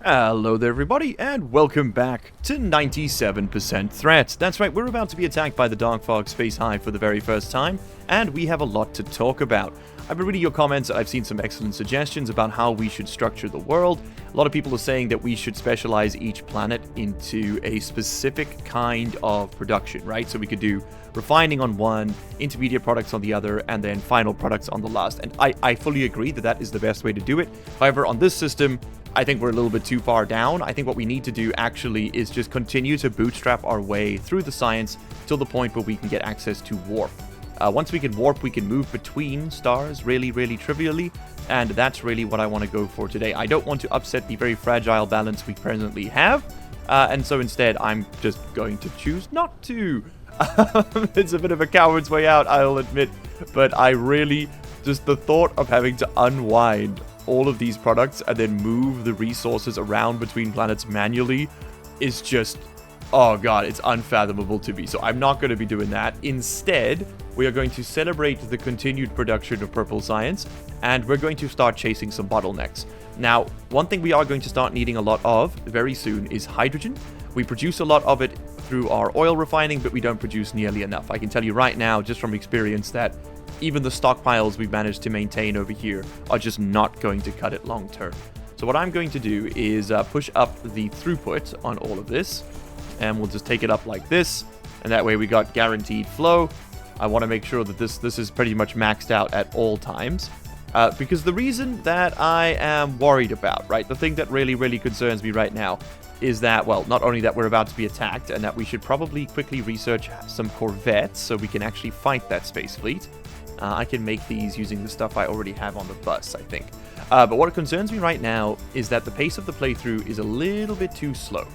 Hello there everybody, and welcome back to 97% Threat. That's right, we're about to be attacked by the Dark Fog Space Hive for the very first time, and we have a lot to talk about. I've been reading your comments, I've seen some excellent suggestions about how we should structure the world. A lot of people are saying that we should specialize each planet into a specific kind of production, right? So we could do refining on one, intermediate products on the other, and then final products on the last. And I fully agree that that is the best way to do it. However, on this system, I think we're a little bit too far down. I think what we need to do actually is just continue to bootstrap our way through the science till the point where we can get access to warp. Once we can warp, we can move between stars really trivially, and that's really what I want to go for today. I don't want to upset the very fragile balance we presently have, and so instead I'm just going to choose not to. It's a bit of a coward's way out, I'll admit, but I really, just the thought of having to unwind all of these products and then move the resources around between planets manually is just, oh god, it's unfathomable to me. So I'm not going to be doing that. Instead, we are going to celebrate the continued production of purple science, and we're going to start chasing some bottlenecks. Now, one thing we are going to start needing a lot of very soon is hydrogen. We produce a lot of it through our oil refining, but we don't produce nearly enough. I can tell you right now, just from experience, that even the stockpiles we've managed to maintain over here are just not going to cut it long term. So what I'm going to do is push up the throughput on all of this, and we'll just take it up like this, and that way we got guaranteed flow. I want to make sure that this is pretty much maxed out at all times, because the reason that I am worried about, right, the thing that really concerns me right now is that, well, not only that we're about to be attacked and that we should probably quickly research some corvettes so we can actually fight that space fleet. I can make these using the stuff I already have on the bus, I think. But what concerns me right now is that the pace of the playthrough is a little bit too slow.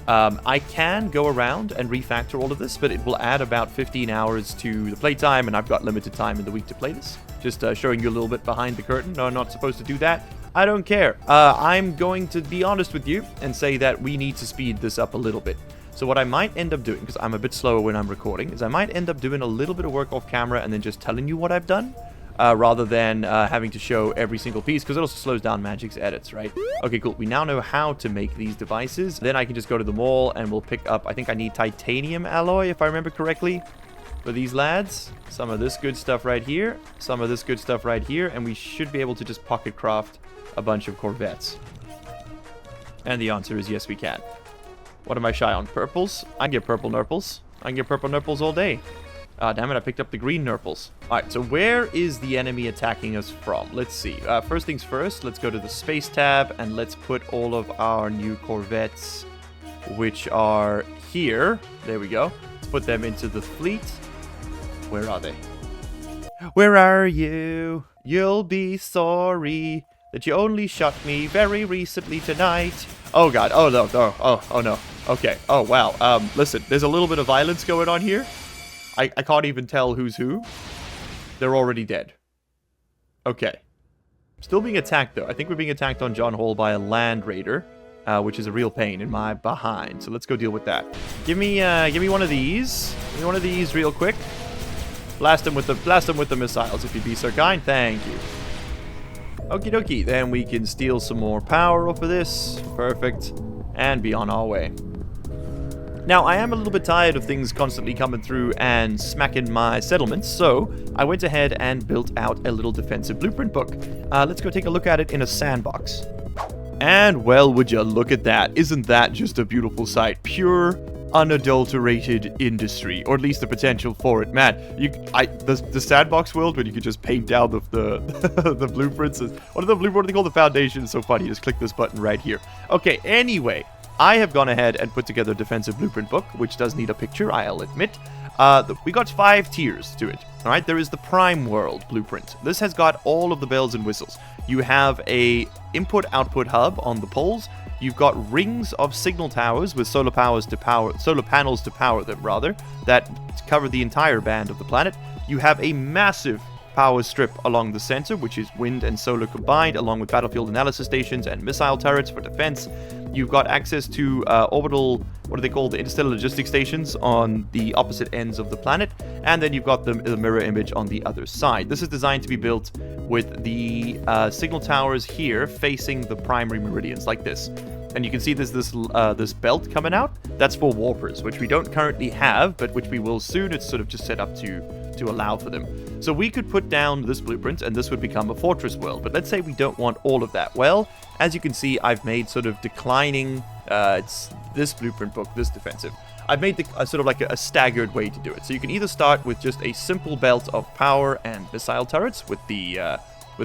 I can go around and refactor all of this, but it will add about 15 hours to the playtime, and I've got limited time in the week to play this. Just showing you a little bit behind the curtain. No, I'm not supposed to do that. I don't care. I'm going to be honest with you and say that we need to speed this up a little bit. So what I might end up doing, because I'm a bit slower when I'm recording, is I might end up doing a little bit of work off camera and then just telling you what I've done, rather than having to show every single piece, because it also slows down Magic's edits, right? Okay, cool. We now know how to make these devices. Then I can just go to the mall and we'll pick up, I think I need titanium alloy, if I remember correctly, for these lads. Some of this good stuff right here, some of this good stuff right here, and we should be able to just pocket craft a bunch of corvettes. And the answer is yes, we can. What am I shy on? Purples? I can get purple nurples. I can get purple nurples all day. Damn it, I picked up the green nurples. Alright, so where is the enemy attacking us from? Let's see. First things first, let's go to the space tab and let's put all of our new corvettes, which are here. There we go. Let's put them into the fleet. Where are they? Where are you? You'll be sorry that you only shot me very recently tonight. Oh god, oh no, oh no. Okay, oh wow. Listen, there's a little bit of violence going on here. I can't even tell who's who. They're already dead. Okay. Still being attacked though. I think we're being attacked on John Hall by a land raider, which is a real pain in my behind. So let's go deal with that. Give me one of these. Give me one of these real quick. Blast them with the missiles if you'd be so kind. Thank you. Okie dokie, then we can steal some more power off of this. Perfect. And be on our way. Now, I am a little bit tired of things constantly coming through and smacking my settlements, so I went ahead and built out a little defensive blueprint book. Let's go take a look at it in a sandbox. And, well, would you look at that. Isn't that just a beautiful sight? Pure, unadulterated industry, or at least the potential for it. Man, the sandbox world when you could just paint down the the blueprints. What do they call the foundation? It's so funny. Just click this button right here. Okay, anyway, I have gone ahead and put together a defensive blueprint book, which does need a picture, I'll admit. We got 5 tiers to it. All right, there is the Prime World blueprint. This has got all of the bells and whistles. You have a input-output hub on the poles. You've got rings of signal towers with solar panels to power them, that cover the entire band of the planet. You have a massive power strip along the center, which is wind and solar combined, along with battlefield analysis stations and missile turrets for defense. You've got access to orbital, what are they called, the interstellar logistics stations on the opposite ends of the planet, and then you've got the mirror image on the other side. This is designed to be built with the signal towers here facing the primary meridians, like this. And you can see there's this belt coming out. That's for warpers, which we don't currently have, but which we will soon. It's sort of just set up to allow for them. So we could put down this blueprint, and this would become a fortress world. But let's say we don't want all of that. Well, as you can see, I've made sort of declining... it's this blueprint book, this defensive. I've made sort of like a staggered way to do it. So you can either start with just a simple belt of power and missile turrets with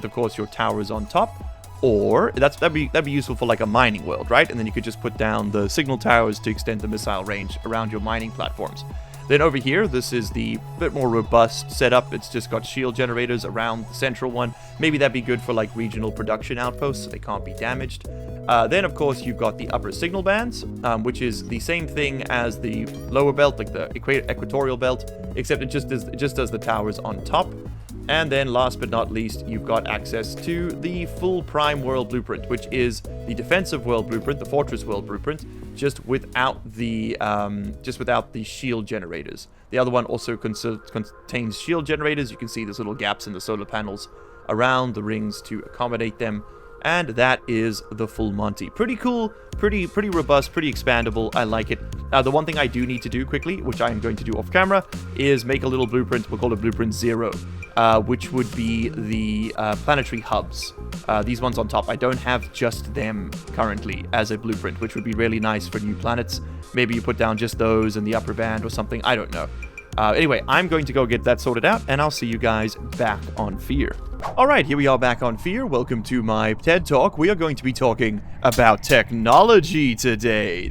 of course your towers on top, or that'd be useful for like a mining world, right? And then you could just put down the signal towers to extend the missile range around your mining platforms. Then over here, this is the bit more robust setup. It's just got shield generators around the central one. Maybe that'd be good for like regional production outposts so they can't be damaged. Then, of course, you've got the upper signal bands, which is the same thing as the lower belt, like the equatorial belt, except it just does the towers on top. And then, last but not least, you've got access to the full Prime World Blueprint, which is the defensive world blueprint, the fortress world blueprint, just without the shield generators. The other one also contains shield generators. You can see there's little gaps in the solar panels around the rings to accommodate them. And that is the full Monty. Pretty cool, pretty robust, pretty expandable. I like it. The one thing I do need to do quickly, which I am going to do off camera, is make a little blueprint. We'll call it Blueprint 0, which would be the planetary hubs. These ones on top. I don't have just them currently as a blueprint, which would be really nice for new planets. Maybe you put down just those in the upper band or something. I don't know. Anyway, I'm going to go get that sorted out, and I'll see you guys back on Fear. Alright, here we are back on Fear. Welcome to my TED Talk. We are going to be talking about technology today.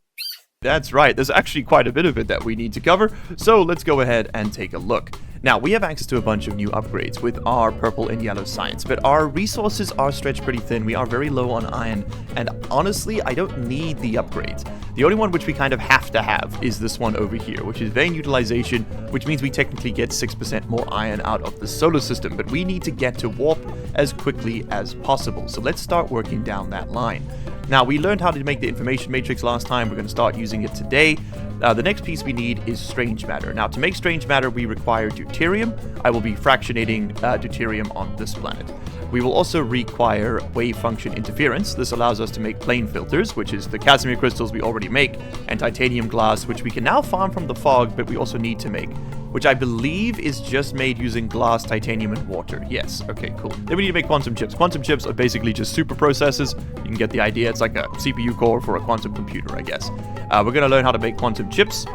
That's right, there's actually quite a bit of it that we need to cover, so let's go ahead and take a look. Now, we have access to a bunch of new upgrades with our purple and yellow science, but our resources are stretched pretty thin. We are very low on iron, and honestly, I don't need the upgrades. The only one which we kind of have to have is this one over here, which is vein utilization, which means we technically get 6% more iron out of the solar system, but we need to get to warp as quickly as possible. So let's start working down that line. Now, we learned how to make the information matrix last time. We're going to start using it today. The next piece we need is strange matter. Now, to make strange matter, we require deuterium. I will be fractionating deuterium on this planet. We will also require wave function interference. This allows us to make plane filters, which is the Casimir crystals we already make, and titanium glass, which we can now farm from the fog, but we also need to make, which I believe is just made using glass, titanium, and water. Yes, okay, cool. Then we need to make quantum chips. Quantum chips are basically just super processors. You can get the idea. It's like a CPU core for a quantum computer, I guess. We're going to learn how to make quantum chips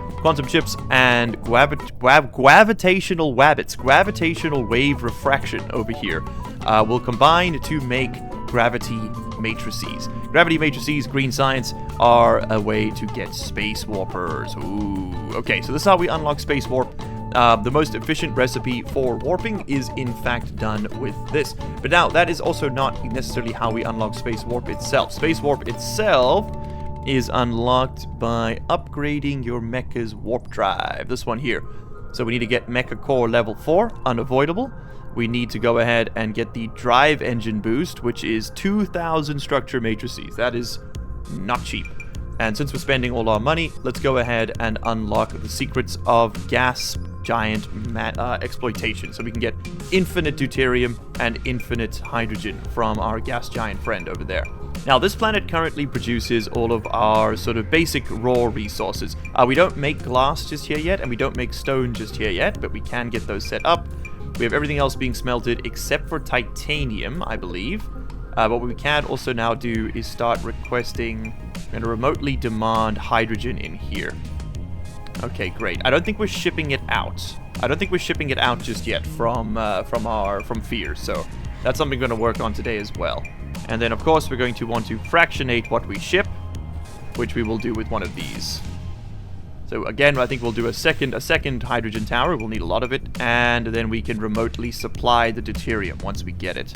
and gravitational wabbits, gravitational wave refraction over here. Will combine to make gravity matrices. Gravity matrices, green science, are a way to get space warpers. Ooh, okay, so this is how we unlock space warp. The most efficient recipe for warping is in fact done with this. But now, that is also not necessarily how we unlock space warp itself. Space warp itself is unlocked by upgrading your mecha's warp drive. This one here. So we need to get mecha core level 4, unavoidable. We need to go ahead and get the drive engine boost, which is 2,000 structure matrices. That is not cheap. And since we're spending all our money, let's go ahead and unlock the secrets of gas giant exploitation. So we can get infinite deuterium and infinite hydrogen from our gas giant friend over there. Now, this planet currently produces all of our sort of basic raw resources. We don't make glass just here yet, and we don't make stone just here yet, but we can get those set up. We have everything else being smelted except for titanium, I believe. What we can also now do is start requesting and remotely demand hydrogen in here. Okay, great. I don't think we're shipping it out. I don't think we're shipping it out just yet from Fear, so that's something we're going to work on today as well. And then, of course, we're going to want to fractionate what we ship, which we will do with one of these. So again, I think we'll do a second hydrogen tower. We'll need a lot of it, and then we can remotely supply the deuterium once we get it.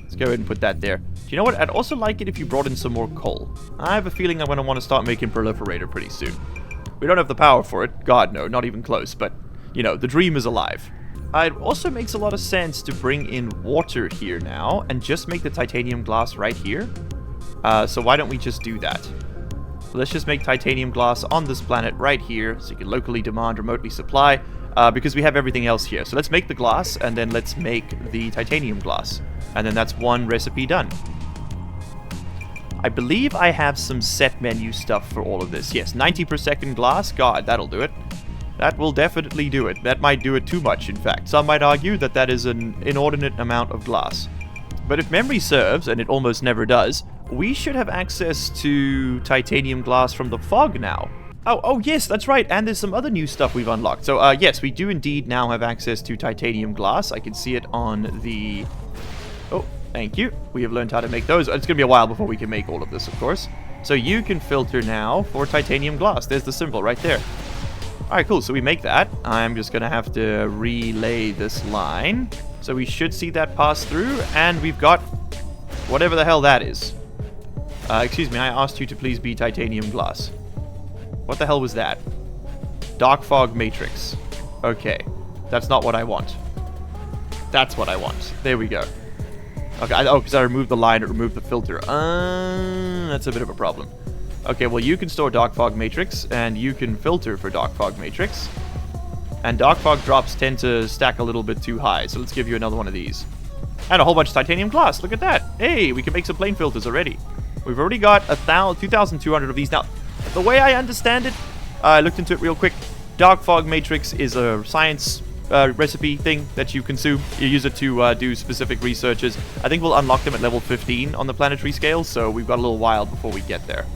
Let's go ahead and put that there. Do you know what? I'd also like it if you brought in some more coal. I have a feeling I'm going to want to start making proliferator pretty soon. We don't have the power for it. God, no, not even close. But, you know, the dream is alive. It also makes a lot of sense to bring in water here now and just make the titanium glass right here. So why don't we just do that? Let's just make titanium glass on this planet right here, so you can locally demand, remotely supply, because we have everything else here. So let's make the glass, and then let's make the titanium glass. And then that's one recipe done. I believe I have some set menu stuff for all of this. Yes, 90 per second glass. God, that'll do it. That will definitely do it. That might do it too much, in fact. Some might argue that that is an inordinate amount of glass. But if memory serves, and it almost never does, we should have access to titanium glass from the fog now. Oh, yes, that's right. And there's some other new stuff we've unlocked. So, yes, we do indeed now have access to titanium glass. I can see it on the... Oh, thank you. We have learned how to make those. It's going to be a while before we can make all of this, of course. So you can filter now for titanium glass. There's the symbol right there. Alright, cool. So we make that. I'm just going to have to relay this line. So we should see that pass through. And we've got whatever the hell that is. Excuse me, I asked you to please be titanium glass. What the hell was that? Dark fog matrix. Okay. That's not what I want. That's what I want. There we go. Okay, because I removed the line, it removed the filter. That's a bit of a problem. Okay, well, you can store dark fog matrix, and you can filter for dark fog matrix. And dark fog drops tend to stack a little bit too high, so let's give you another one of these. And a whole bunch of titanium glass. Look at that. Hey, we can make some plane filters already. We've already got 2,200 of these. Now, the way I understand it, I looked into it real quick. Dark fog matrix is a science recipe thing that you consume. You use it to do specific researches. I think we'll unlock them at level 15 on the planetary scale, so we've got a little while before we get there.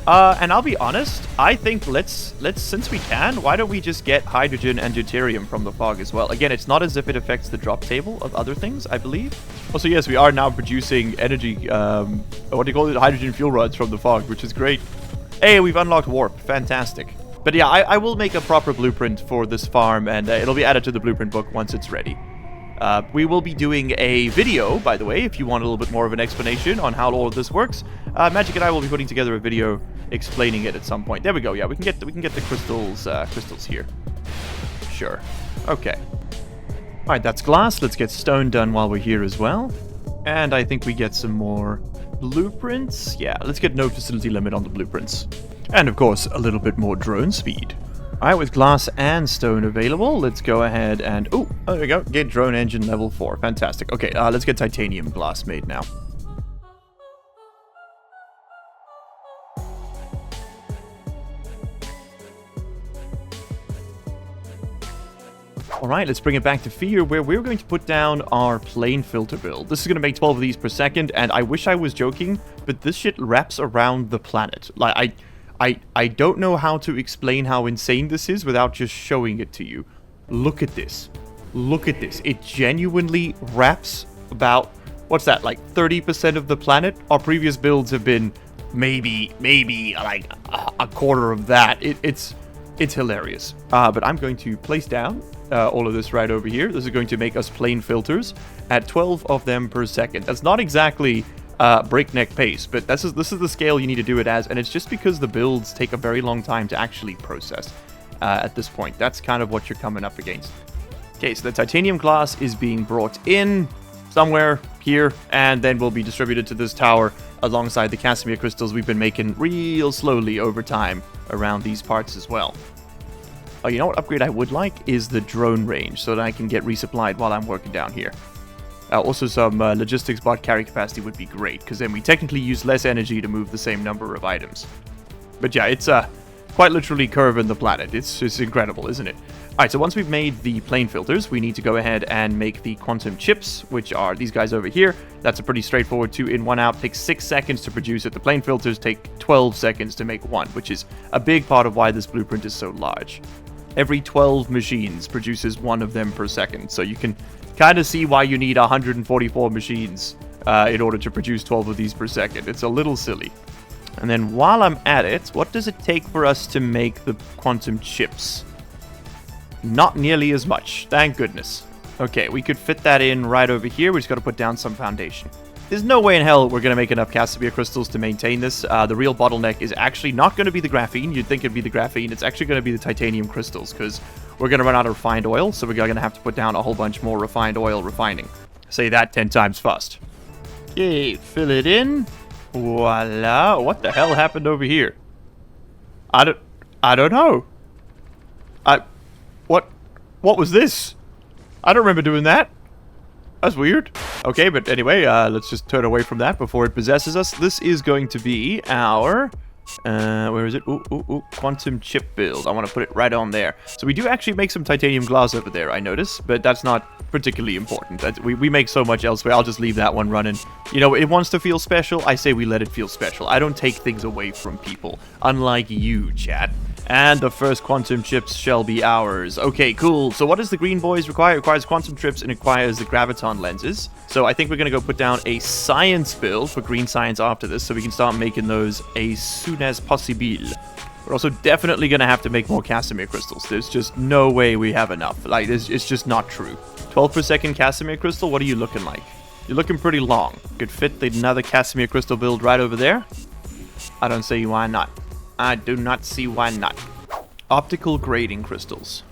And I'll be honest, I think let's since we can, why don't we just get hydrogen and deuterium from the fog as well? Again, it's not as if it affects the drop table of other things, I believe. Also, yes, we are now producing energy, what do you call it, hydrogen fuel rods from the fog, which is great. Hey, we've unlocked warp. Fantastic. But yeah, I will make a proper blueprint for this farm, and it'll be added to the blueprint book once it's ready. We will be doing a video, by the way, if you want a little bit more of an explanation on how all of this works. Magic and I will be putting together a video explaining it at some point. There we go. Yeah, we can get the crystals here. Sure. Okay. All right, that's glass. Let's get stone done while we're here as well. And I think we get some more blueprints. Yeah, let's get no facility limit on the blueprints. And of course, a little bit more drone speed. Alright, with glass and stone available, let's go ahead and... Oh, there we go. Get drone engine level 4. Fantastic. Okay, let's get titanium glass made now. Alright, let's bring it back to Fear, where we're going to put down our plane filter build. This is going to make 12 of these per second, and I wish I was joking, but this shit wraps around the planet. Like, I don't know how to explain how insane this is without just showing it to you. Look at this. Look at this. It genuinely wraps about, what's that, like 30% of the planet? Our previous builds have been maybe like a quarter of that. It's hilarious. But I'm going to place down all of this right over here. This is going to make us plane filters at 12 of them per second. That's not exactly breakneck pace, but this is the scale you need to do it as, and it's just because the builds take a very long time to actually process at this point. That's kind of what you're coming up against. Okay, so the titanium glass is being brought in somewhere here, and then will be distributed to this tower alongside the Casimir crystals we've been making real slowly over time around these parts as well. Oh, you know what upgrade I would like is the drone range, so that I can get resupplied while I'm working down here. Also, some logistics bot carry capacity would be great, because then we technically use less energy to move the same number of items. But yeah, it's quite literally curving the planet. It's incredible, isn't it? Alright, so once we've made the plane filters, we need to go ahead and make the quantum chips, which are these guys over here. That's a pretty straightforward 2-in, 1-out. Takes 6 seconds to produce it. The plane filters take 12 seconds to make one, which is a big part of why this blueprint is so large. Every 12 machines produces one of them per second, so you can kind of see why you need 144 machines in order to produce 12 of these per second. It's a little silly. And then while I'm at it, what does it take for us to make the quantum chips? Not nearly as much, thank goodness. Okay, we could fit that in right over here. We just got to put down some foundation. There's no way in hell we're going to make enough Casimir crystals to maintain this. The real bottleneck is actually not going to be the graphene. You'd think it'd be the graphene. It's actually going to be the titanium crystals, because we're going to run out of refined oil, so we're going to have to put down a whole bunch more refined oil refining. Say that 10 times fast. Okay, fill it in. Voila. What the hell happened over here? I don't know. What was this? I don't remember doing that. That's weird. Okay, but anyway, let's just turn away from that before it possesses us. This is going to be our... where is it? Quantum chip build. I want to put it right on there. So we do actually make some titanium glass over there, I notice, but that's not particularly important. We make so much elsewhere. I'll just leave that one running. You know, it wants to feel special. I say we let it feel special. I don't take things away from people, unlike you, chat. And the first quantum chips shall be ours. Okay, cool. So what does the green boys require? It requires quantum chips and it requires the Graviton lenses. So I think we're going to go put down a science build for green science after this, so we can start making those as soon as possible. We're also definitely going to have to make more Casimir crystals. There's just no way we have enough. Like, it's just not true. 12 per second Casimir crystal, what are you looking like? You're looking pretty long. Could fit another Casimir crystal build right over there. I don't see why not. I do not see why not. Optical grading crystals.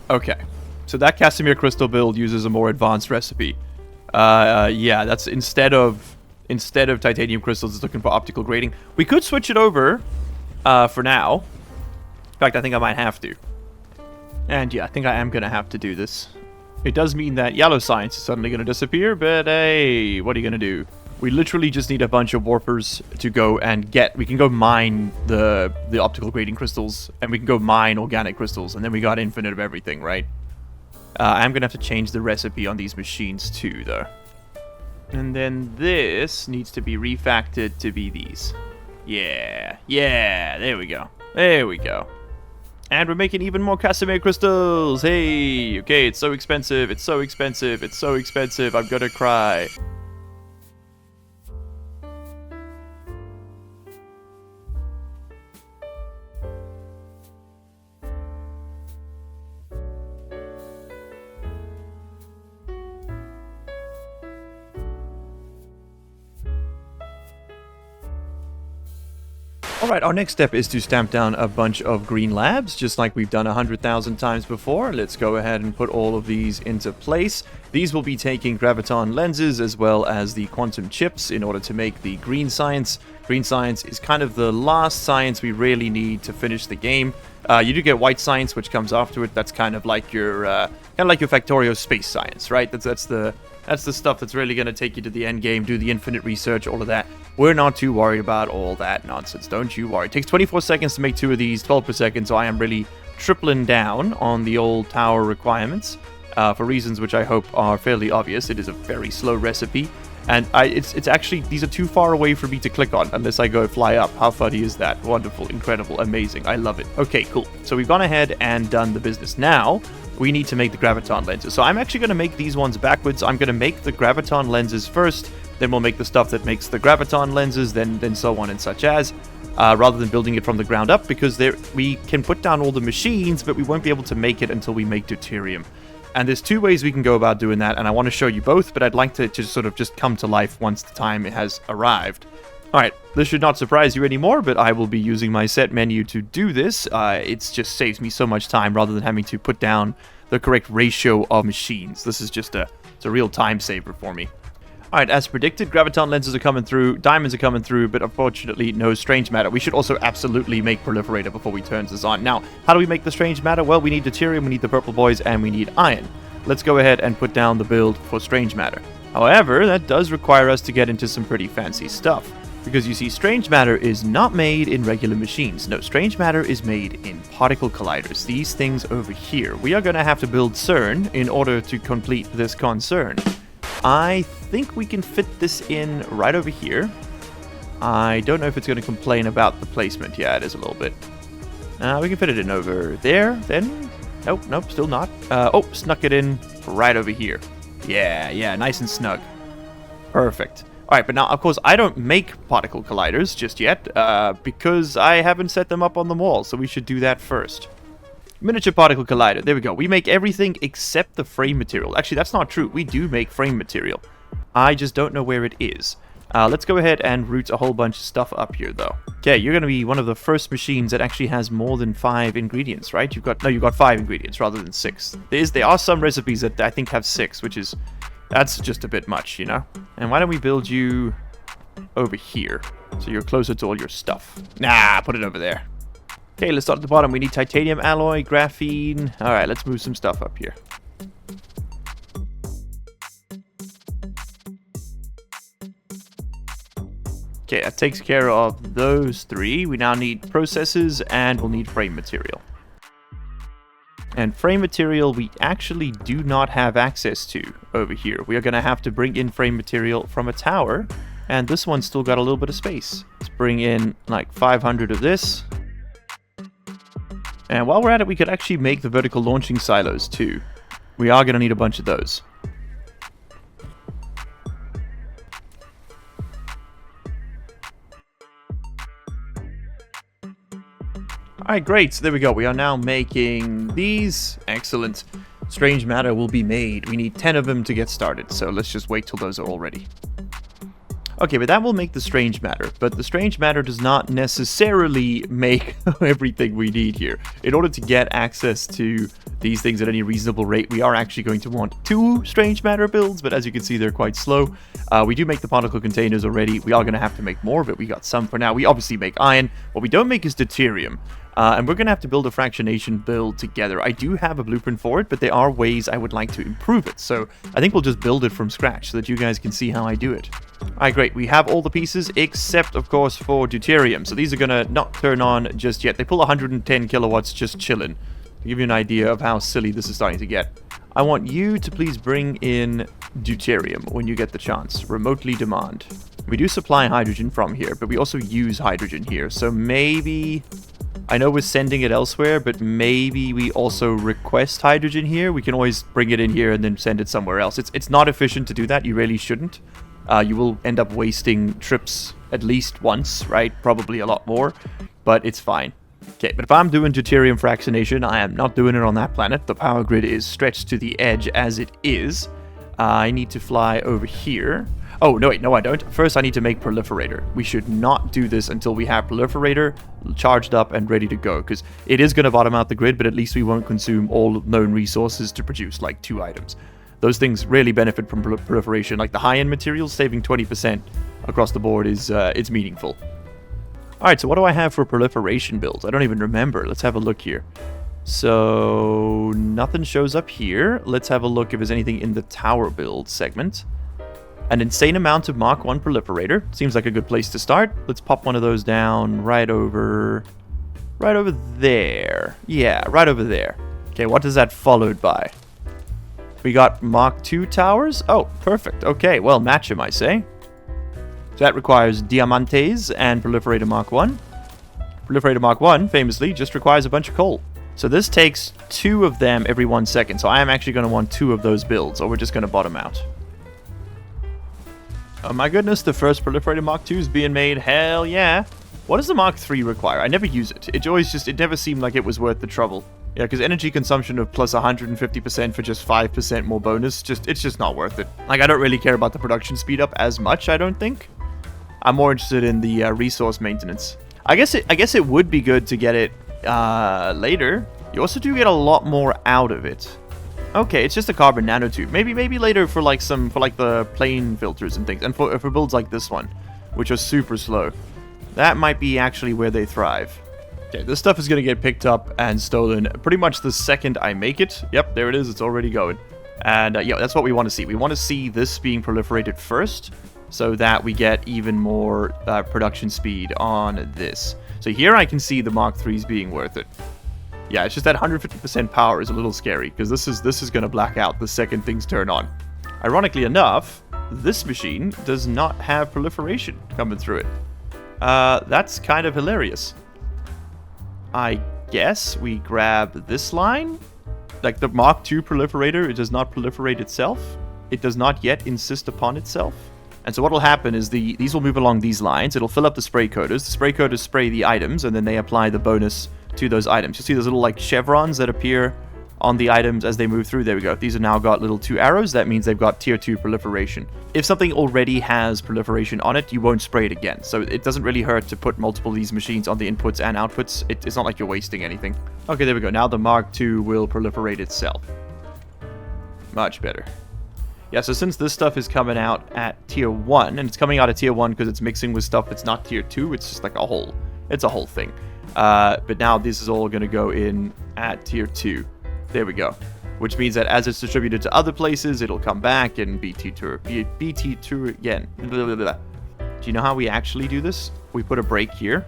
Okay. So that Casimir crystal build uses a more advanced recipe. Yeah, that's instead of titanium crystals, it's looking for optical grading. We could switch it over for now. In fact, I think I might have to. And yeah, I think I am going to have to do this. It does mean that yellow science is suddenly going to disappear, but hey, what are you going to do? We literally just need a bunch of warpers to go and get... We can go mine the optical grading crystals, and we can go mine organic crystals, and then we got infinite of everything, right? I'm going to have to change the recipe on these machines too, though. And then this needs to be refactored to be these. Yeah, there we go. There we go. And we're making even more Casimir crystals! Hey! Okay, it's so expensive, it's so expensive, it's so expensive, I'm gonna cry. Alright, our next step is to stamp down a bunch of green labs, just like we've done 100,000 times before. Let's go ahead and put all of these into place. These will be taking Graviton lenses as well as the quantum chips in order to make the green science. Green science is kind of the last science we really need to finish the game. You do get white science, which comes after it. That's kind of like your Factorio space science, right? That's the stuff that's really going to take you to the end game, do the infinite research, all of that. We're not too worried about all that nonsense. Don't you worry. It takes 24 seconds to make 2 of these, 12 per second, so I am really tripling down on the old tower requirements for reasons which I hope are fairly obvious. It is a very slow recipe, and it's actually, these are too far away for me to click on unless I go fly up. How funny is that? Wonderful, incredible, amazing. I love it. Okay, cool. So we've gone ahead and done the business. Now, we need to make the Graviton lenses. So I'm actually going to make these ones backwards. I'm going to make the Graviton lenses first, then we'll make the stuff that makes the Graviton lenses, then so on and such as, rather than building it from the ground up, because we can put down all the machines, but we won't be able to make it until we make deuterium. And there's 2 ways we can go about doing that, and I want to show you both, but I'd like to sort of just come to life once the time has arrived. Alright, this should not surprise you anymore, but I will be using my set menu to do this. It just saves me so much time rather than having to put down the correct ratio of machines. This is just it's a real time saver for me. Alright, as predicted, Graviton lenses are coming through, diamonds are coming through, but unfortunately no strange matter. We should also absolutely make proliferator before we turn this on. Now, how do we make the strange matter? Well, we need deuterium, we need the purple boys, and we need iron. Let's go ahead and put down the build for strange matter. However, that does require us to get into some pretty fancy stuff. Because you see, strange matter is not made in regular machines. No, strange matter is made in particle colliders. These things over here. We are going to have to build CERN in order to complete this concern. I think we can fit this in right over here. I don't know if it's going to complain about the placement. Yeah, it is a little bit. We can fit it in over there, then. Nope, still not. Oh, snuck it in right over here. Yeah, nice and snug. Perfect. Alright, but now, of course, I don't make particle colliders just yet, because I haven't set them up on the wall, so we should do that first. Miniature particle collider, there we go. We make everything except the frame material. Actually, that's not true. We do make frame material. I just don't know where it is. Let's go ahead and route a whole bunch of stuff up here, though. Okay, you're going to be one of the first machines that actually has more than 5 ingredients, right? You've got 5 ingredients rather than 6. There are some recipes that I think have 6, which is... That's just a bit much, you know? And why don't we build you over here, so you're closer to all your stuff. Nah, put it over there. Okay, let's start at the bottom. We need titanium alloy, graphene. Alright, let's move some stuff up here. Okay, that takes care of those 3. We now need processes, and we'll need frame material. And frame material we actually do not have access to over here. We are going to have to bring in frame material from a tower, and this one's still got a little bit of space. Let's bring in like 500 of this. And while we're at it, we could actually make the vertical launching silos too. We are going to need a bunch of those. Alright, great. So there we go. We are now making these. Excellent. Strange matter will be made. We need 10 of them to get started, so let's just wait till those are all ready. Okay, but that will make the strange matter. But the strange matter does not necessarily make everything we need here. In order to get access to these things at any reasonable rate, we are actually going to want 2 strange matter builds, but as you can see, they're quite slow. We do make the particle containers already. We are going to have to make more of it. We got some for now. We obviously make iron. What we don't make is deuterium. And we're going to have to build a fractionation build together. I do have a blueprint for it, but there are ways I would like to improve it. So I think we'll just build it from scratch so that you guys can see how I do it. Alright, great. We have all the pieces except, of course, for deuterium. So these are going to not turn on just yet. They pull 110 kilowatts just chilling. To give you an idea of how silly this is starting to get. I want you to please bring in deuterium when you get the chance. Remotely demand. We do supply hydrogen from here, but we also use hydrogen here. So maybe... I know we're sending it elsewhere, but maybe we also request hydrogen here. We can always bring it in here and then send it somewhere else. It's not efficient to do that. You really shouldn't. You will end up wasting trips at least once, right? Probably a lot more, but it's fine. Okay, but if I'm doing deuterium fractionation, I am not doing it on that planet. The power grid is stretched to the edge as it is. I need to fly over here. Oh, no, wait, no, I don't. First, I need to make proliferator. We should not do this until we have proliferator charged up and ready to go, because it is going to bottom out the grid, but at least we won't consume all known resources to produce, like, 2 items. Those things really benefit from proliferation. Like, the high-end materials saving 20% across the board is it's meaningful. Alright, so what do I have for proliferation builds? I don't even remember. Let's have a look here. So, nothing shows up here. Let's have a look if there's anything in the tower build segment. An insane amount of Mark 1 proliferator. Seems like a good place to start. Let's pop one of those down right over there. Yeah, right over there. Okay, what is that followed by? We got Mark 2 towers. Oh, perfect. Okay, well, match him, I say. So that requires Diamantes and Proliferator Mark 1. Proliferator Mark 1, famously, just requires a bunch of coal. So this takes 2 of them every 1 second. So I am actually going to want 2 of those builds, or we're just going to bottom out. Oh my goodness, the first Proliferator Mark 2 is being made. Hell yeah. What does the Mark 3 require? I never use it. It never seemed like it was worth the trouble. Yeah, because energy consumption of plus 150% for just 5% more bonus, it's just not worth it. Like, I don't really care about the production speed up as much, I don't think. I'm more interested in the resource maintenance. I guess it would be good to get it later. You also do get a lot more out of it. Okay, it's just a carbon nanotube. Maybe later for the plane filters and things, and for builds like this one, which are super slow. That might be actually where they thrive. Okay, this stuff is gonna get picked up and stolen pretty much the second I make it. Yep, there it is. It's already going. And yeah, that's what we want to see. We want to see this being proliferated first, so that we get even more production speed on this. So here I can see the Mark 3s being worth it. Yeah, it's just that 150% power is a little scary, because this is going to black out the second things turn on. Ironically enough, this machine does not have proliferation coming through it. That's kind of hilarious. I guess we grab this line. Like the Mark 2 proliferator, it does not proliferate itself. It does not yet insist upon itself. And so what will happen is these will move along these lines. It'll fill up the spray coaters. The spray coaters spray the items, and then they apply the bonus to those items. You see those little like chevrons that appear on the items as they move through. There we go. These have now got little 2 arrows. That means they've got tier 2 proliferation. If something already has proliferation on it, you won't spray it again. So it doesn't really hurt to put multiple of these machines on the inputs and outputs. It's not like you're wasting anything. Okay, there we go. Now the Mark II will proliferate itself. Much better. Yeah, so since this stuff is coming out at tier 1, and it's coming out at tier 1 because it's mixing with stuff that's not tier 2, it's just like a whole thing. But now this is all going to go in at tier 2. There we go. Which means that as it's distributed to other places, it'll come back and be T2 again. Blah, blah, blah. Do you know how we actually do this? We put a break here.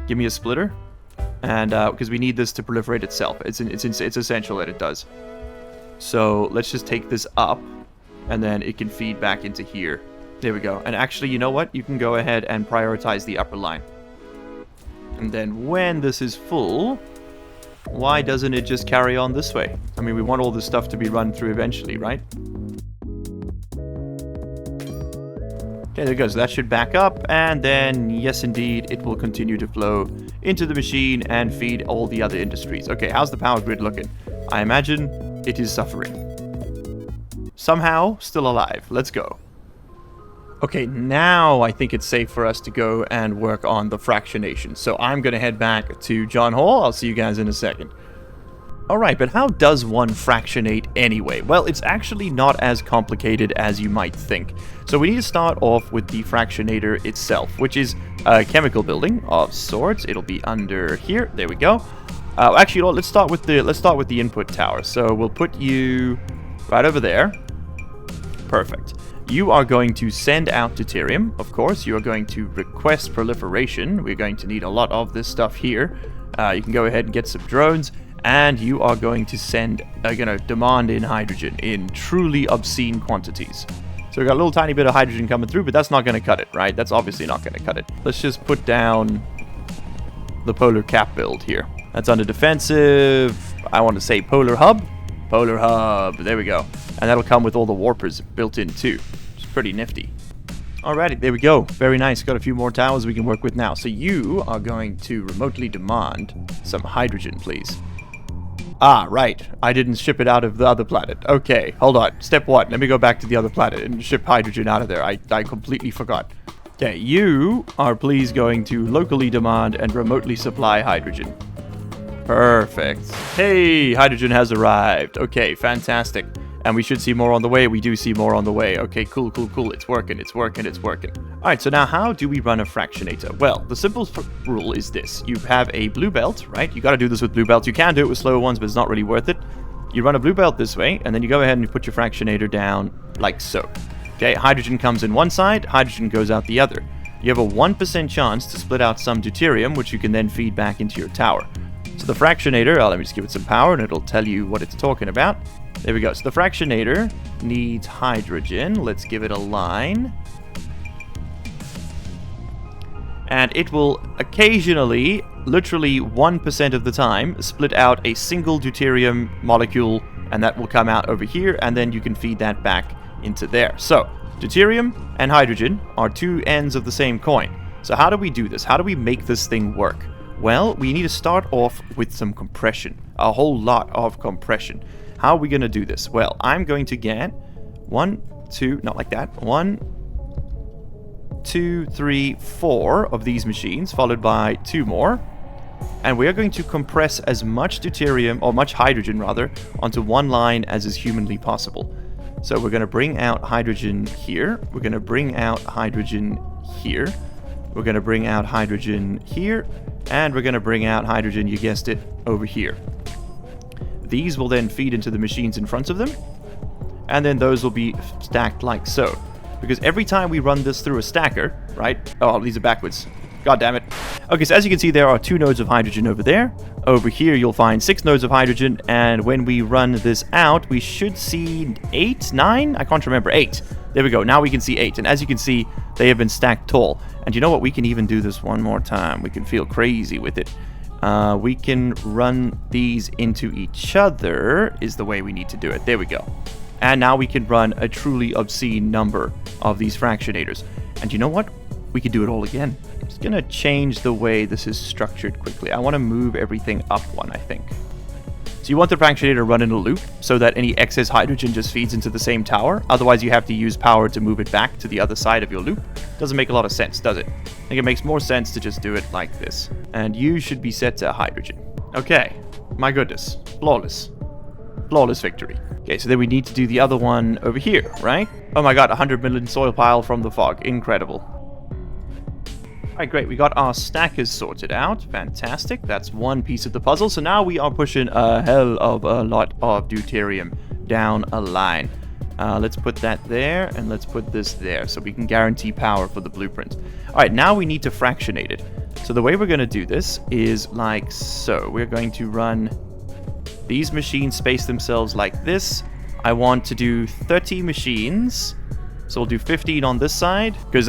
Give me a splitter. And because we need this to proliferate itself. It's essential that it does. So let's just take this up. And then it can feed back into here. There we go. And actually, you know what? You can go ahead and prioritize the upper line. And then when this is full, why doesn't it just carry on this way? I mean, we want all this stuff to be run through eventually, right? Okay, there it goes. That should back up. And then, yes, indeed, it will continue to flow into the machine and feed all the other industries. Okay, how's the power grid looking? I imagine it is suffering. Somehow, still alive. Let's go. Okay, now I think it's safe for us to go and work on the fractionation. So I'm going to head back to John Hall. I'll see you guys in a second. Alright, but how does one fractionate anyway? Well, it's actually not as complicated as you might think. So we need to start off with the fractionator itself, which is a chemical building of sorts. It'll be under here. There we go. Actually, let's start with the input tower. So we'll put you right over there. Perfect. You are going to send out deuterium, of course. You are going to request proliferation. We're going to need a lot of this stuff here. You can go ahead and get some drones. And you are going to demand in hydrogen in truly obscene quantities. So we've got a little tiny bit of hydrogen coming through, but that's not going to cut it, right? That's obviously not going to cut it. Let's just put down the polar cap build here. That's under defensive. I want to say polar hub. Polar hub. There we go. And that'll come with all the warpers built in too. It's pretty nifty. Alrighty, there we go. Very nice. Got a few more towers we can work with now. So you are going to remotely demand some hydrogen, please. Ah, right. I didn't ship it out of the other planet. Okay, hold on. Step 1. Let me go back to the other planet and ship hydrogen out of there. I completely forgot. Okay, you are please going to locally demand and remotely supply hydrogen. Perfect. Hey, hydrogen has arrived. Okay, fantastic. And we should see more on the way. We do see more on the way. Okay, cool, cool, cool. It's working, it's working, it's working. Alright, so now how do we run a fractionator? Well, the simple rule is this. You have a blue belt, right? You got to do this with blue belts. You can do it with slower ones, but it's not really worth it. You run a blue belt this way, and then you go ahead and you put your fractionator down like so. Okay, hydrogen comes in one side, hydrogen goes out the other. You have a 1% chance to split out some deuterium, which you can then feed back into your tower. So the fractionator, let me just give it some power, and it'll tell you what it's talking about. There we go. So the fractionator needs hydrogen. Let's give it a line. And it will occasionally, literally 1% of the time, split out a single deuterium molecule, and that will come out over here, and then you can feed that back into there. So, deuterium and hydrogen are two ends of the same coin. So how do we do this? How do we make this thing work? Well, we need to start off with some compression. A whole lot of compression. How are we going to do this? Well, I'm going to get 1, 2, not like that. 1, 2, 3, 4 of these machines, followed by 2 more. And we are going to compress as much deuterium, or much hydrogen rather, onto one line as is humanly possible. So we're going to bring out hydrogen here. We're going to bring out hydrogen here. We're going to bring out hydrogen here. And we're going to bring out hydrogen, you guessed it, over here. These will then feed into the machines in front of them, and then those will be stacked like so. Because every time we run this through a stacker, right? Oh, these are backwards. God damn it. Okay, so as you can see, there are 2 nodes of hydrogen over there. Over here, you'll find 6 nodes of hydrogen, and when we run this out, we should see 8, 9? I can't remember. 8. There we go. Now we can see 8, and as you can see, they have been stacked tall. And you know what? We can even do this one more time. We can feel crazy with it. We can run these into each other is the way we need to do it. There we go. And now we can run a truly obscene number of these fractionators. And you know what? We can do it all again. I'm just going to change the way this is structured quickly. I want to move everything up one, I think. So you want the fractionator to run in a loop so that any excess hydrogen just feeds into the same tower. Otherwise, you have to use power to move it back to the other side of your loop. Doesn't make a lot of sense, does it? I think it makes more sense to just do it like this. And you should be set to hydrogen. Okay. My goodness. Flawless. Flawless victory. Okay, so then we need to do the other one over here, right? Oh my god, 100 million soil pile from the fog. Incredible. Alright, great. We got our stackers sorted out. Fantastic. That's one piece of the puzzle. So now we are pushing a hell of a lot of deuterium down a line. Let's put that there, and let's put this there, so we can guarantee power for the blueprint. Alright, now we need to fractionate it. So the way we're going to do this is like so. We're going to run these machines, space themselves like this. I want to do 30 machines. So we'll do 15 on this side, because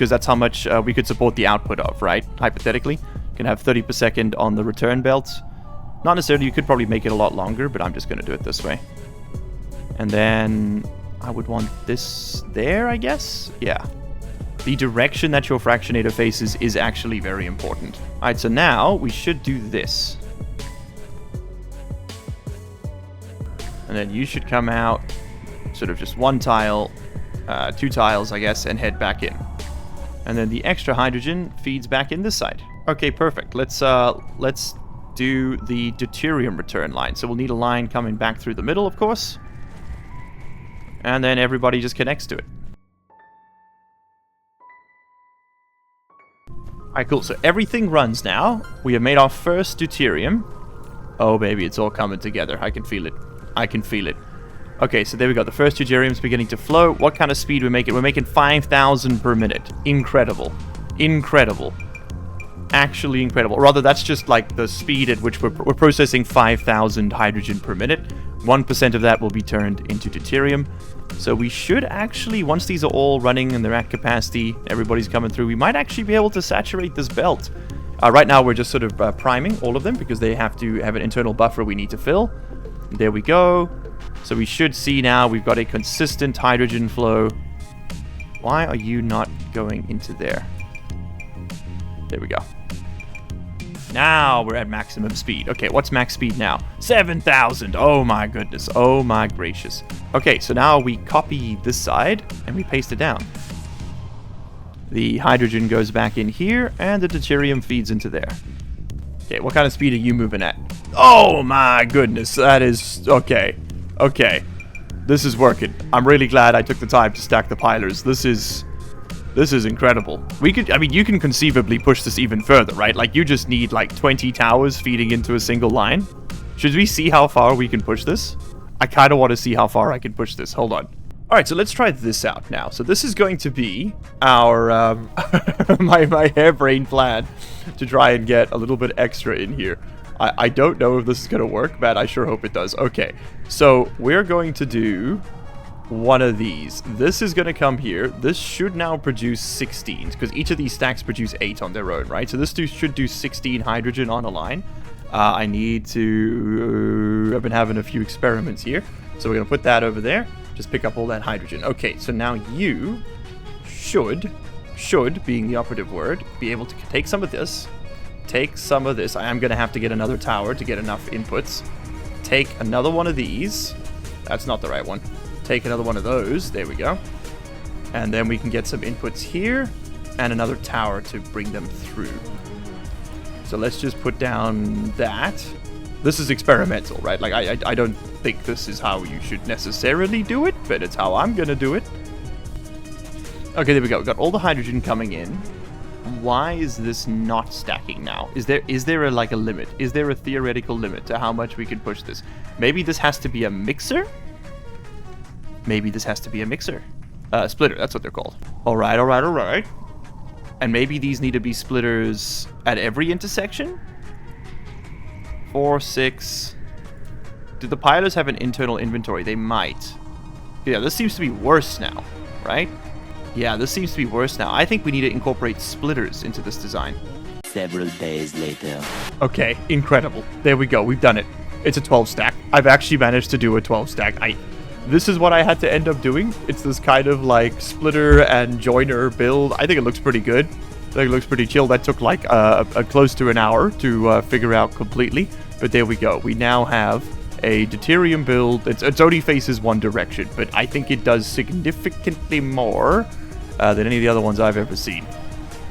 that's how much we could support the output of, right? Hypothetically. You can have 30 per second on the return belt. Not necessarily, you could probably make it a lot longer, but I'm just going to do it this way. And then I would want this there, I guess? Yeah. The direction that your fractionator faces is actually very important. Alright, so now we should do this. And then you should come out, sort of just one tile, 2 tiles, I guess, and head back in. And then the extra hydrogen feeds back in this side. Okay, perfect. Let's do the deuterium return line. So we'll need a line coming back through the middle, of course. And then everybody just connects to it. Alright, cool. So everything runs now. We have made our first deuterium. Oh, baby, it's all coming together. I can feel it. I can feel it. Okay, so there we go. The first deuterium's beginning to flow. What kind of speed we're making? We're making 5,000 per minute. Incredible. Incredible. Actually incredible. Rather, that's just like the speed at which we're processing 5,000 hydrogen per minute. 1% of that will be turned into deuterium. So we should actually, once these are all running and they're at capacity, everybody's coming through, we might actually be able to saturate this belt. Right now, we're just sort of priming all of them because they have to have an internal buffer we need to fill. There we go. So we should see now we've got a consistent hydrogen flow. Why are you not going into there? There we go. Now we're at maximum speed. Okay, what's max speed now? 7,000. Oh my goodness. Oh my gracious. Okay, so now we copy this side and we paste it down. The hydrogen goes back in here and the deuterium feeds into there. Okay, what kind of speed are you moving at? Oh my goodness. That is... Okay. Okay. This is working. I'm really glad I took the time to stack the pilers. This is incredible. We could, I mean, you can conceivably push this even further, right? Like, you just need, like, 20 towers feeding into a single line. Should we see how far we can push this? I kind of want to see how far I can push this. Hold on. Alright, so let's try this out now. So this is going to be our, my harebrained plan to try and get a little bit extra in here. I don't know if this is going to work, but I sure hope it does. Okay, so we're going to do one of these. This is going to come here. This should now produce 16, because each of these stacks produce 8 on their own, right? So this should do 16 hydrogen on a line. I need to... I've been having a few experiments here. So we're going to put that over there. Just pick up all that hydrogen. Okay, so now you should, being the operative word, be able to take some of this. Take some of this. I am going to have to get another tower to get enough inputs. Take another one of these. That's not the right one. Take another one of those. There we go. And then we can get some inputs here and another tower to bring them through. So let's just put down that. This is experimental, right? Like, I don't think this is how you should necessarily do it, but it's how I'm going to do it. Okay, there we go. We've got all the hydrogen coming in. Why is this not stacking now? Is there a limit? Is there a theoretical limit to how much we can push this? Maybe this has to be a mixer? Maybe this has to be a mixer. Splitter, that's what they're called. Alright, alright, alright. And maybe these need to be splitters at every intersection? 4, 6... Do the pilers have an internal inventory? They might. Yeah, this seems to be worse now, right? Yeah, this seems to be worse now. I think we need to incorporate splitters into this design. Several days later. Okay, incredible. There we go, we've done it. It's a 12 stack. I've actually managed to do a 12 stack. This is what I had to end up doing. It's this kind of like splitter and joiner build. I think it looks pretty good. I think it looks pretty chill. That took like close to an hour to figure out completely. But there we go. We now have a deuterium build. It only faces one direction, but I think it does significantly more than any of the other ones I've ever seen.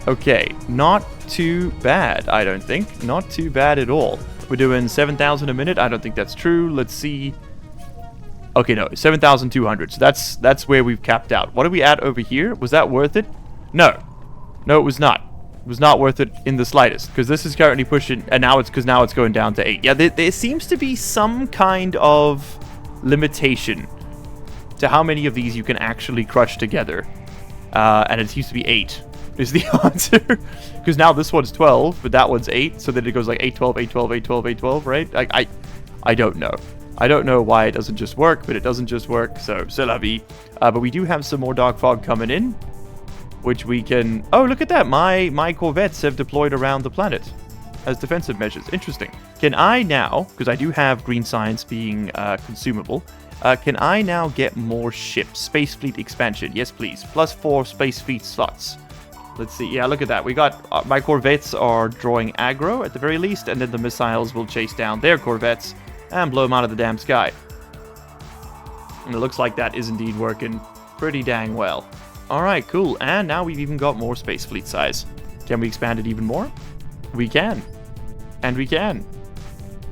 Okay, not too bad, I don't think. Not too bad at all. We're doing 7,000 a minute. I don't think that's true. Let's see. Okay, no, 7,200. So that's where we've capped out. What are we at over here? Was that worth it? No. No, it was not. It was not worth it in the slightest, because this is currently pushing, and now it's going down to 8. Yeah, there seems to be some kind of limitation to how many of these you can actually crush together. And it used to be 8 is the answer. Because now this one's 12, but that one's 8. So then it goes like 8, 12, 8, 12, 8, 12, 8, 12, right? Like, I don't know. I don't know why it doesn't just work, but it doesn't just work. So, c'est la vie. But we do have some more dark fog coming in, which we can... Oh, look at that. My corvettes have deployed around the planet as defensive measures. Interesting. Can I now, because I do have green science being consumable, can I now get more ships? Space fleet expansion. Yes, please. +4 space fleet slots. Let's see. Yeah, look at that. We got... my corvettes are drawing aggro at the very least, and then the missiles will chase down their corvettes and blow them out of the damn sky. And it looks like that is indeed working pretty dang well. Alright, cool. And now we've even got more space fleet size. Can we expand it even more? We can. And we can.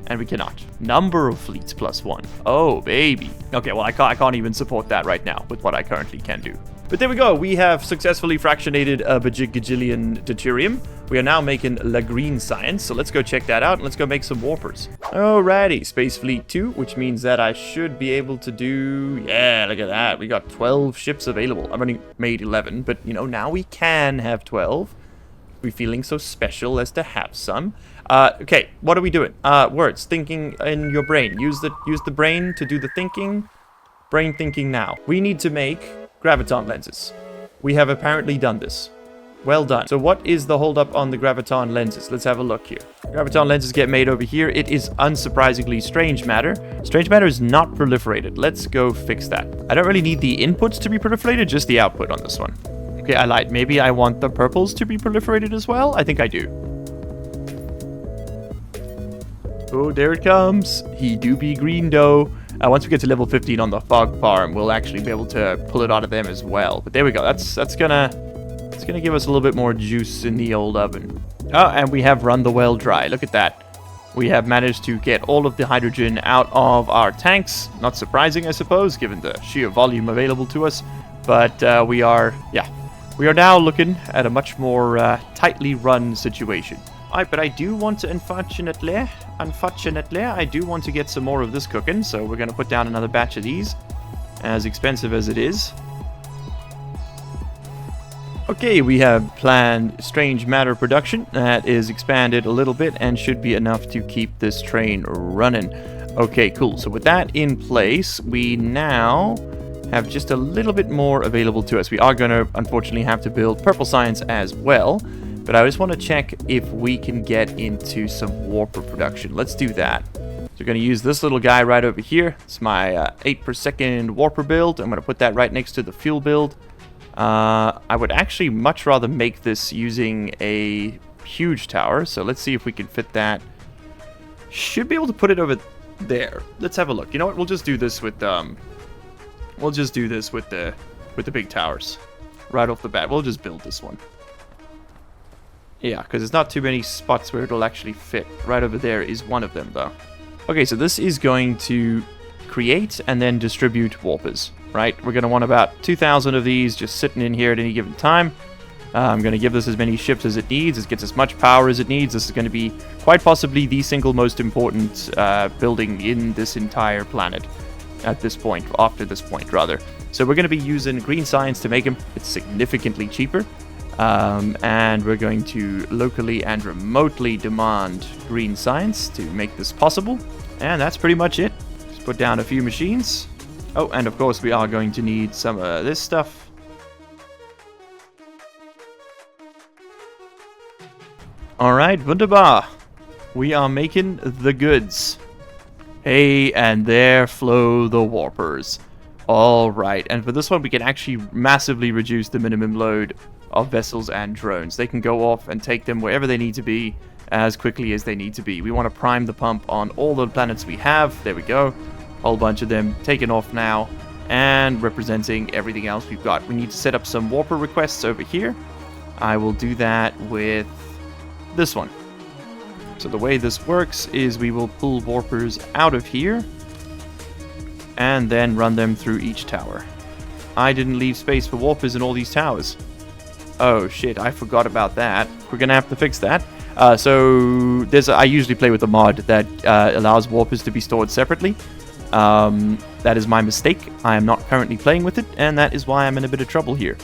And we cannot. Number of fleets +1. Oh, baby. Okay, well, I can't even support that right now with what I currently can do. But there we go. We have successfully fractionated a bajillion deuterium. We are now making La Green Science. So let's go check that out and let's go make some warpers. Alrighty, Space Fleet 2, which means that I should be able to do... Yeah, look at that. We got 12 ships available. I've only made 11, but, you know, now we can have 12. We're feeling so special as to have some. Okay, what are we doing? Words, thinking in your brain. Use the brain to do the thinking. Brain thinking now. We need to make Graviton lenses. We have apparently done this. Well done. So what is the holdup on the Graviton lenses? Let's have a look here. Graviton lenses get made over here. It is unsurprisingly strange matter. Strange matter is not proliferated. Let's go fix that. I don't really need the inputs to be proliferated, just the output on this one. Okay, I lied. Maybe I want the purples to be proliferated as well? I think I do. Oh, there it comes. He do be green dough. Once we get to level 15 on the fog farm, we'll actually be able to pull it out of them as well. But there we go. That's gonna give us a little bit more juice in the old oven. Oh, and we have run the well dry. Look at that. We have managed to get all of the hydrogen out of our tanks. Not surprising, I suppose, given the sheer volume available to us. But we are now looking at a much more tightly run situation. Alright, but I do want to, unfortunately, I do want to get some more of this cooking, so we're going to put down another batch of these, as expensive as it is. Okay, we have planned strange matter production that is expanded a little bit and should be enough to keep this train running. Okay, cool. So with that in place, we now have just a little bit more available to us. We are going to, unfortunately, have to build purple science as well. But I just want to check if we can get into some warper production. Let's do that. So we're going to use this little guy right over here. It's my 8 per second warper build. I'm going to put that right next to the fuel build. I would actually much rather make this using a huge tower. So let's see if we can fit that. Should be able to put it over there. Let's have a look. You know what? We'll just do this with the big towers right off the bat. We'll just build this one. Yeah, because there's not too many spots where it'll actually fit. Right over there is one of them, though. Okay, so this is going to create and then distribute warpers, right? We're going to want about 2,000 of these just sitting in here at any given time. I'm going to give this as many ships as it needs. It gets as much power as it needs. This is going to be quite possibly the single most important building in this entire planet at this point, after this point, rather. So we're going to be using green science to make them. It's significantly cheaper. And we're going to locally and remotely demand green science to make this possible. And that's pretty much it. Just put down a few machines. Oh, and of course we are going to need some of this stuff. Alright, wunderbar. We are making the goods. Hey, and there flow the warpers. Alright, and for this one we can actually massively reduce the minimum load of vessels and drones. They can go off and take them wherever they need to be as quickly as they need to be. We want to prime the pump on all the planets we have. There we go. Whole bunch of them taken off now and representing everything else we've got. We need to set up some warper requests over here. I will do that with this one. So the way this works is we will pull warpers out of here and then run them through each tower. I didn't leave space for warpers in all these towers. Oh shit, I forgot about that. We're gonna have to fix that. So I usually play with a mod that allows warpers to be stored separately. That is my mistake. I am not currently playing with it, and that is why I'm in a bit of trouble here.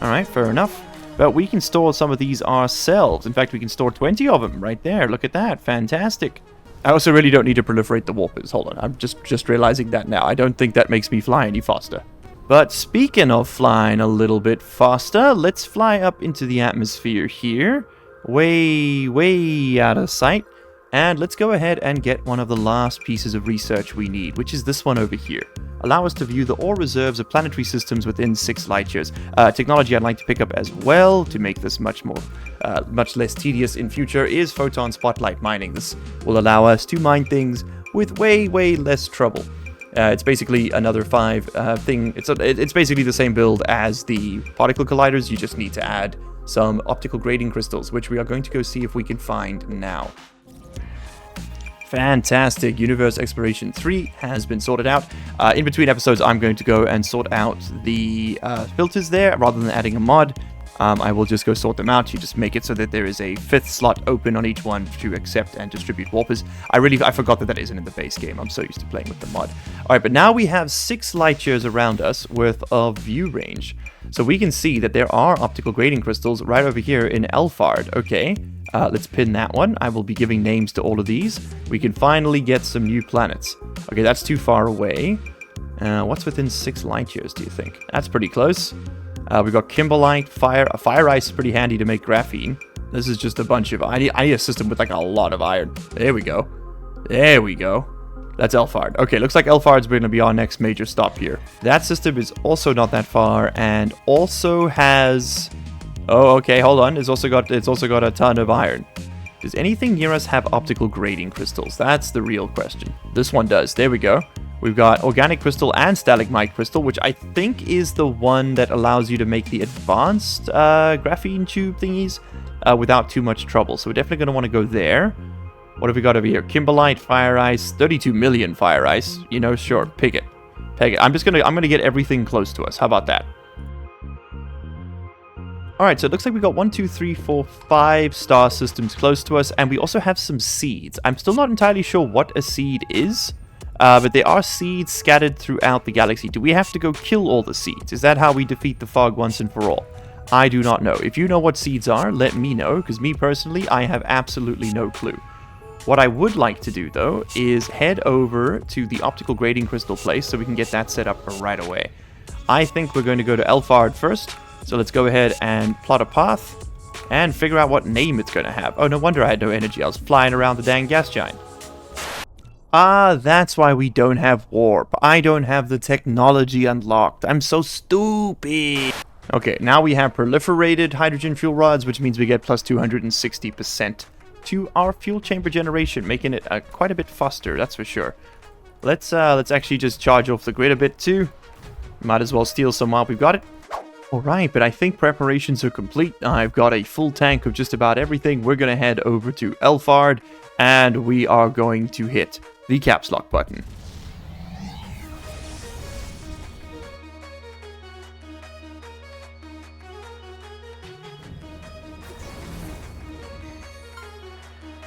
Alright, fair enough. But we can store some of these ourselves. In fact, we can store 20 of them right there. Look at that. Fantastic. I also really don't need to proliferate the warpers. Hold on, I'm just realizing that now. I don't think that makes me fly any faster. But speaking of flying a little bit faster, let's fly up into the atmosphere here. Way out of sight. And let's go ahead and get one of the last pieces of research we need, which is this one over here. Allow us to view the ore reserves of planetary systems within 6 light years. Technology I'd like to pick up as well to make this much less tedious in future is photon spotlight mining. This will allow us to mine things with way less trouble. It's basically another 5 thing. It's basically the same build as the particle colliders. You just need to add some optical grading crystals, which we are going to go see if we can find now. Fantastic. Universe Exploration 3 has been sorted out. In between episodes, I'm going to go and sort out the filters there rather than adding a mod. I will just go sort them out. You just make it so that there is a 5th slot open on each one to accept and distribute warpers. I forgot that isn't in the base game. I'm so used to playing with the mod. Alright, but now we have 6 light years around us worth of view range. So we can see that there are optical grading crystals right over here in Elfard. Okay, let's pin that one. I will be giving names to all of these. We can finally get some new planets. Okay, that's too far away. What's within 6 light years, do you think? That's pretty close. We've got Kimberlite, Fire Ice is pretty handy to make graphene. This is just a bunch of... I need a system with like a lot of iron. There we go. There we go. That's Elfard. Okay, looks like Elfard's going to be our next major stop here. That system is also not that far and also has... Oh, okay, hold on. It's also got a ton of iron. Does anything near us have optical grading crystals? That's the real question. This one does. There we go. We've got organic crystal and stalagmite crystal, which I think is the one that allows you to make the advanced graphene tube thingies without too much trouble. So we're definitely going to want to go there. What have we got over here? Kimberlite, Fire Ice, 32 million Fire Ice. You know, sure, pick it. Peg it. I'm gonna get everything close to us. How about that? Alright, so it looks like we got 1, 2, 3, 4, 5 star systems close to us, and we also have some seeds. I'm still not entirely sure what a seed is. But there are seeds scattered throughout the galaxy. Do we have to go kill all the seeds? Is that how we defeat the fog once and for all? I do not know. If you know what seeds are, let me know, because me personally, I have absolutely no clue. What I would like to do, though, is head over to the optical grading crystal place so we can get that set up right away. I think we're going to go to Elfard first, so let's go ahead and plot a path and figure out what name it's going to have. Oh, no wonder I had no energy. I was flying around the dang gas giant. Ah, that's why we don't have warp. I don't have the technology unlocked. I'm so stupid. Okay, now we have proliferated hydrogen fuel rods, which means we get plus 260% to our fuel chamber generation, making it quite a bit faster, that's for sure. Let's actually just charge off the grid a bit too. Might as well steal some while we've got it. Alright, but I think preparations are complete. I've got a full tank of just about everything. We're going to head over to Elfard, and we are going to hit the caps lock button.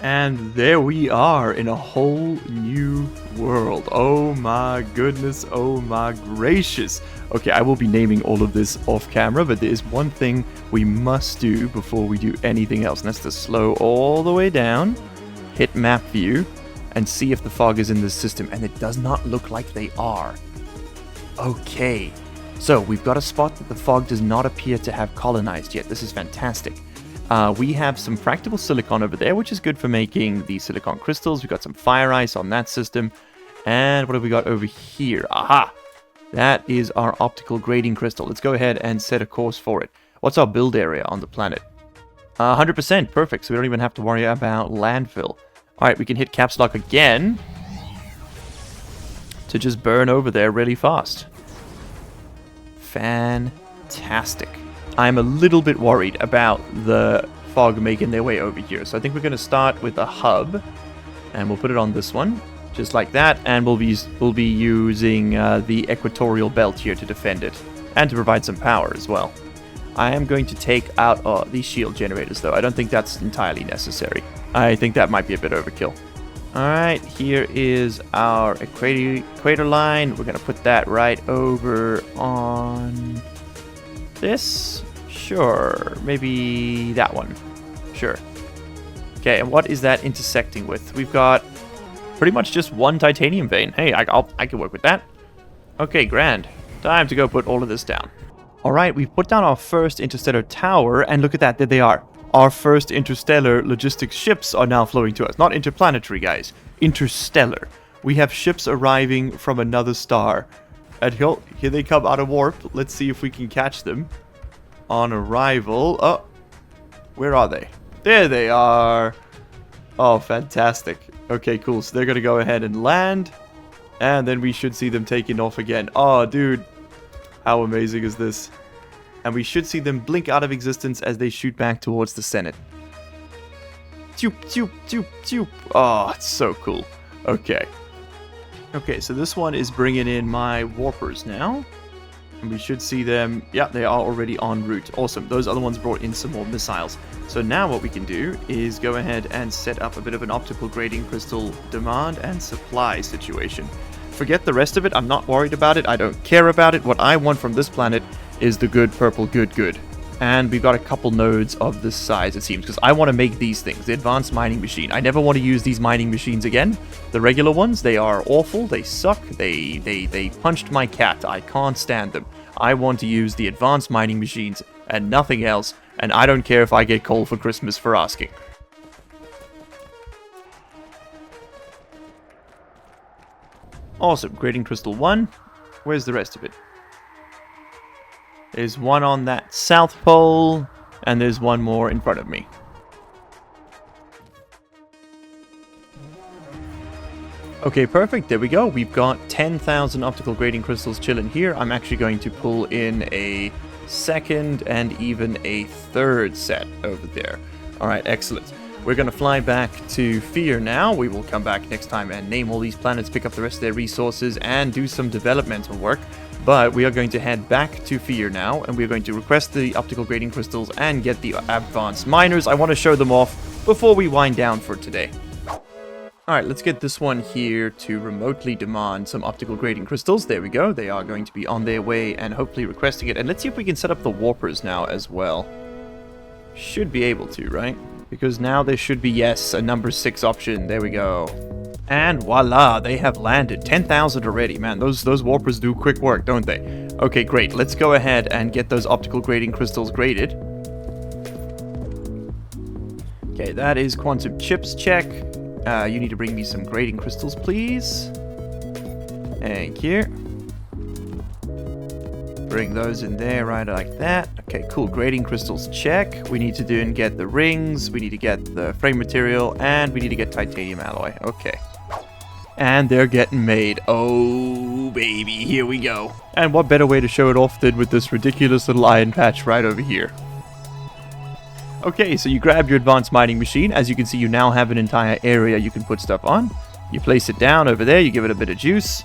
And there we are in a whole new world. Oh my goodness, oh my gracious. Okay, I will be naming all of this off camera, but there is one thing we must do before we do anything else, and that's to slow all the way down, hit map view, and see if the fog is in this system, and it does not look like they are. Okay, so we've got a spot that the fog does not appear to have colonized yet. This is fantastic. We have some fractable silicon over there, which is good for making the silicon crystals. We've got some fire ice on that system. And what have we got over here? Aha! That is our optical grading crystal. Let's go ahead and set a course for it. What's our build area on the planet? 100%. Perfect. So we don't even have to worry about landfill. Alright, we can hit caps lock again to just burn over there really fast. Fantastic. I'm a little bit worried about the fog making their way over here. So I think we're going to start with a hub, and we'll put it on this one, just like that. And we'll be using the equatorial belt here to defend it and to provide some power as well. I am going to take out these shield generators, though. I don't think that's entirely necessary. I think that might be a bit overkill. Alright, here is our equator line. We're gonna put that right over on this. Sure, maybe that one. Sure. Okay, and what is that intersecting with? We've got pretty much just one titanium vein. Hey, I can work with that. Okay, grand. Time to go put all of this down. Alright, we've put down our first interstellar tower, and look at that, there they are. Our first interstellar logistics ships are now flowing to us. Not interplanetary, guys. Interstellar. We have ships arriving from another star. And here they come out of warp. Let's see if we can catch them. On arrival. Oh, where are they? There they are. Oh, fantastic. Okay, cool. So they're going to go ahead and land. And then we should see them taking off again. Oh, dude. How amazing is this? And we should see them blink out of existence as they shoot back towards the Senate. Toop, toop, toop, toop. Oh, it's so cool. Okay. Okay, so this one is bringing in my warpers now. And we should see them. Yeah, they are already en route. Awesome. Those other ones brought in some more missiles. So now what we can do is go ahead and set up a bit of an optical grading crystal demand and supply situation. Forget the rest of it. I'm not worried about it. I don't care about it. What I want from this planet is the good purple good. And we've got a couple nodes of this size, it seems, because I want to make these things, the advanced mining machine. I never want to use these mining machines again. The regular ones, they are awful, they suck, they punched my cat. I can't stand them. I want to use the advanced mining machines and nothing else, and I don't care if I get coal for Christmas for asking. Awesome, grading crystal 1. Where's the rest of it? There's one on that south pole, and there's one more in front of me. Okay, perfect. There we go. We've got 10,000 optical grading crystals chilling here. I'm actually going to pull in a second and even a third set over there. All right, excellent. We're going to fly back to Fear now. We will come back next time and name all these planets, pick up the rest of their resources, and do some developmental work. But we are going to head back to Fear now, and we're going to request the optical grading crystals and get the advanced miners. I want to show them off before we wind down for today. Alright, let's get this one here to remotely demand some optical grading crystals. There we go. They are going to be on their way and hopefully requesting it. And let's see if we can set up the warpers now as well. Should be able to, right? Because now there should be, yes, a number 6 option. There we go. And voila, they have landed. 10,000 already. Man, those warpers do quick work, don't they? Okay, great. Let's go ahead and get those optical grading crystals graded. Okay, that is quantum chips check. You need to bring me some grading crystals, please. Thank you. Bring those in there right like that. Okay, cool. Grading crystals check. We need to do and get the rings. We need to get the frame material. And we need to get titanium alloy. Okay. And they're getting made. Oh, baby. Here we go. And what better way to show it off than with this ridiculous little iron patch right over here. Okay, so you grab your advanced mining machine. As you can see, you now have an entire area you can put stuff on. You place it down over there. You give it a bit of juice.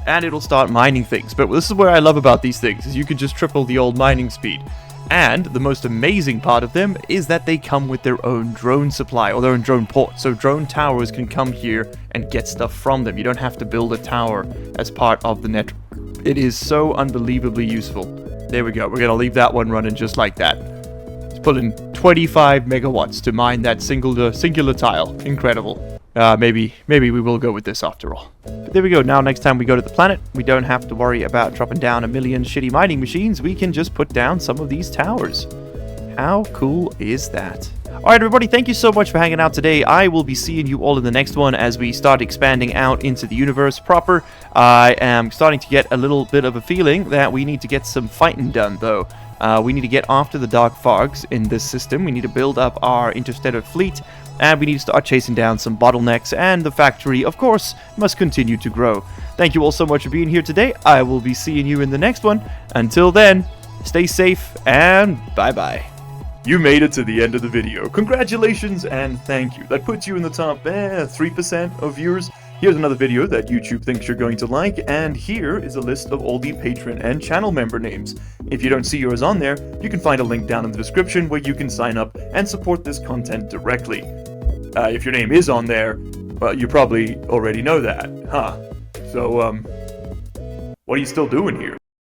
And it'll start mining things. But this is where I love about these things, is you can just triple the old mining speed. And the most amazing part of them is that they come with their own drone supply, or their own drone port. So drone towers can come here and get stuff from them. You don't have to build a tower as part of the network. It is so unbelievably useful. There we go. We're going to leave that one running just like that. It's pulling 25 megawatts to mine that singular tile. Incredible. Maybe we will go with this after all. But there we go. Now next time we go to the planet, we don't have to worry about dropping down a million shitty mining machines. We can just put down some of these towers. How cool is that? Alright everybody, thank you so much for hanging out today. I will be seeing you all in the next one as we start expanding out into the universe proper. I am starting to get a little bit of a feeling that we need to get some fighting done though. We need to get after the dark fogs in this system. We need to build up our interstellar fleet. And we need to start chasing down some bottlenecks, and the factory, of course, must continue to grow. Thank you all so much for being here today. I will be seeing you in the next one. Until then, stay safe, and bye-bye. You made it to the end of the video. Congratulations, and thank you. That puts you in the top 3% of viewers. Here's another video that YouTube thinks you're going to like, and here is a list of all the patron and channel member names. If you don't see yours on there, you can find a link down in the description where you can sign up and support this content directly. If your name is on there, Well, you probably already know that, huh? So, what are you still doing here?